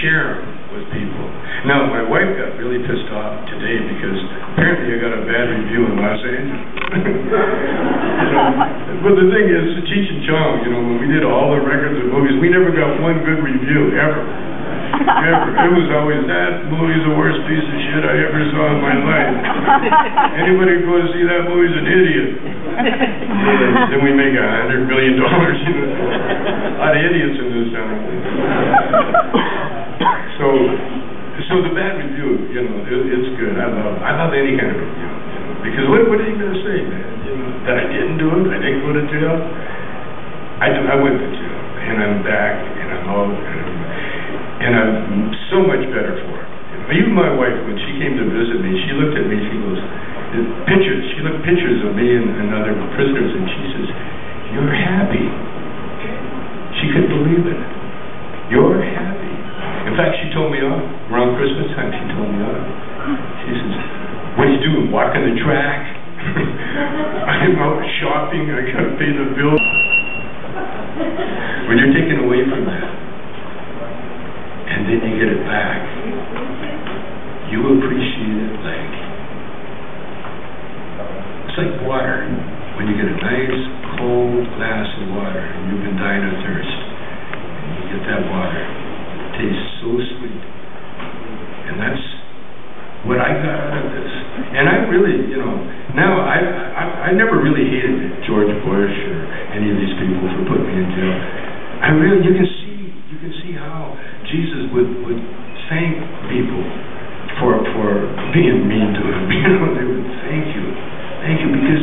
share them with people. Now, my wife got really pissed off today because apparently I got a bad review in Los Angeles. But the thing is, Cheech and Chong, when we did all the records of movies, we never got one good review, ever. Ever. It was always, that movie's the worst piece of shit I ever saw in my life. Anybody who goes to see that movie's an idiot. Then we make $100 billion, A lot of idiots in this town. So the bad review, it's good. I love any kind of review. Because what are you going to say, man? That I didn't do it? I didn't go to jail? I went to jail. And I'm back, and I'm out, and I'm so much better for it. Even my wife, when she came to visit me, she looked at me, she goes, she looked pictures of me and other prisoners, and she says, "You're happy." She couldn't believe it. You're happy. In fact, she told me off. Around Christmas time, she told me off. She says, "What are you doing, walking the track?" I'm out shopping, I gotta pay the bill. When you're taken away from that, and then you get it back, you appreciate it like, it's like water. When you get a nice, cold glass of water, and you've been dying of thirst, and you get that water, it tastes so sweet. And that's what I got out of this. And I really, now I never really hated George Bush or any of these people for putting me in jail. You can see how Jesus would thank people for being mean to him. They would thank you, because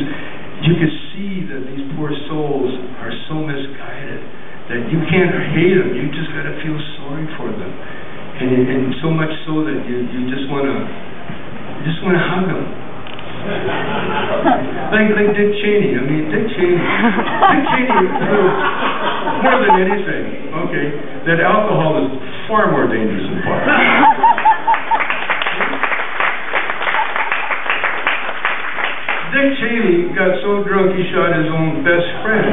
you could see that these poor souls are so misguided that you can't hate them. You just got to feel sorry for them, and so much so that you just want to hug them. Like Dick Cheney. Dick Cheney proved more than anything, that alcohol is far more dangerous than pot. Dick Cheney got so drunk he shot his own best friend.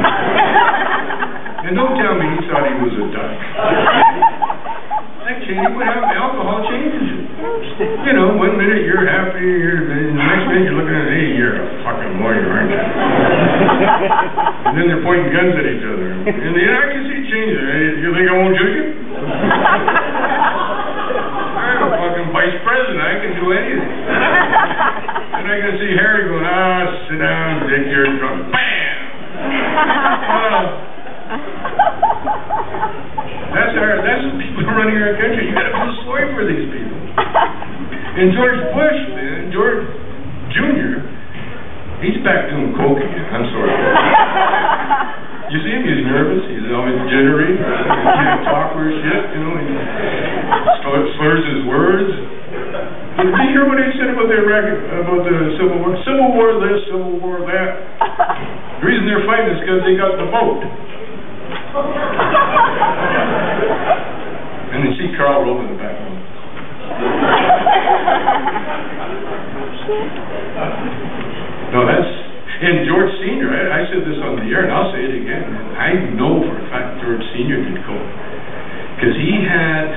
And don't tell me he thought he was a duck. Dick Cheney, what happened? Alcohol changes you. 1 minute you're happy, the next minute you're looking at, hey, you're a fucking lawyer, aren't you? And then they're pointing guns at each other. And I can see changes. Hey, you think I won't shoot you? I'm a fucking vice president. I can do anything. And I can see Harry going, sit down, Dick, you're drunk. Bam! That's the people running our country. You got to feel sorry for these people. And George Bush, man, George Jr., he's back doing coke again. I'm sorry. You see him? He's nervous. He's always jittery. He can't talk or shit. He slurs his words. Did you hear what he said about the Civil War? Civil War this, Civil War that. The reason they're fighting is because they got the vote. And then see Carl Rove in the background. No, and George Sr., I said this on the air, and I'll say it again. I know for a fact George Sr. did coke. Because he had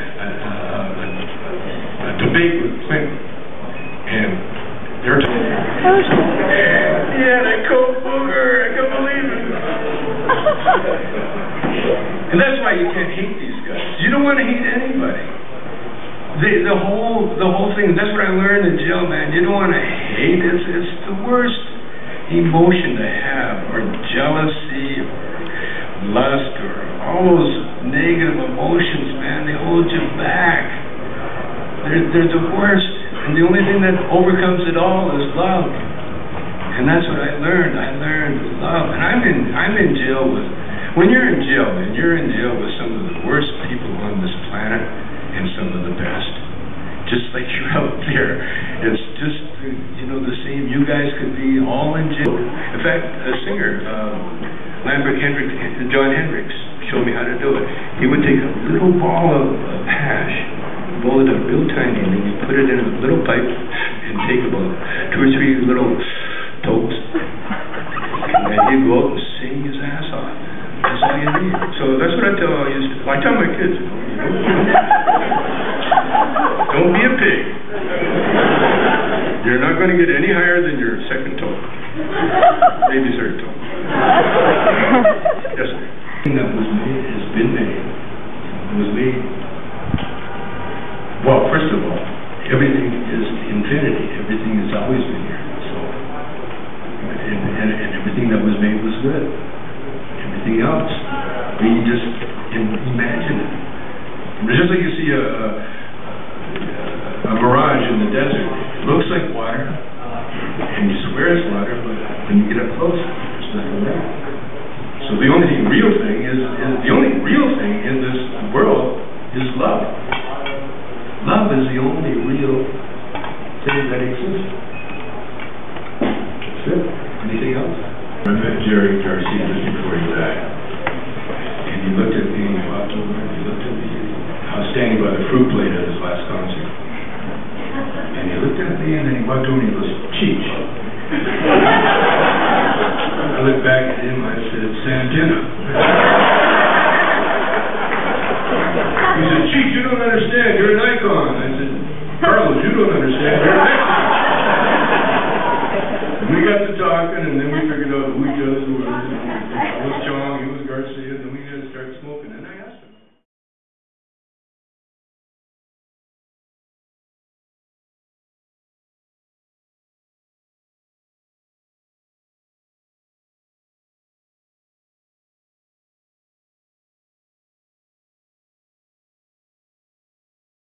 a debate with Clinton. And they're talking. Yeah, that coke booger, I can't believe it. And that's why you can't hate these guys. You don't want to hate anybody. The whole thing, that's what I learned in jail, man. You don't want to hate. It's the worst emotion to have, or jealousy, or lust, or all those negative emotions, man. They hold you back. They're the worst. And the only thing that overcomes it all is love. And that's what I learned. I learned love. And I'm in jail with, when you're in jail, man, you're in jail with some of the worst people on this planet and some of the best. Just like you're out there. It's just, the same. You guys could be all in jail. In fact, a singer, John Hendricks, showed me how to do it. He would take a little ball of hash, roll it up real tiny, and then you put it in a little pipe and take about 2 or 3 little toes. And then you go out and sing his ass off. That's all you need. So that's what I tell my kids. going to get any higher than your second toe. Maybe third toe. Yes, sir. Everything that was made has been made. It was made. Well, first of all, everything is infinity. Everything has always been here. So, and everything that was made was good. Everything else, we just imagine it. It's just like you see a mirage in the desert. It looks like water, and you swear it's water, but when you get up close, there's nothing there. So the only real thing in this world is love. Love is the only real thing that exists. That's it. Anything else? I met Jerry Garcia just before he died, and he looked at me and he walked over and he looked at me. I was standing by the fruit plate at his last concert. And he looked at me and then he walked over and he goes, Cheech. I looked back at him, I said, Santana. He said, Cheech, you don't understand, you're an icon. I said, Carlos, you don't understand, you're an icon. And we got to talking and then we figured out who each other was. I was Chong, he was Garcia.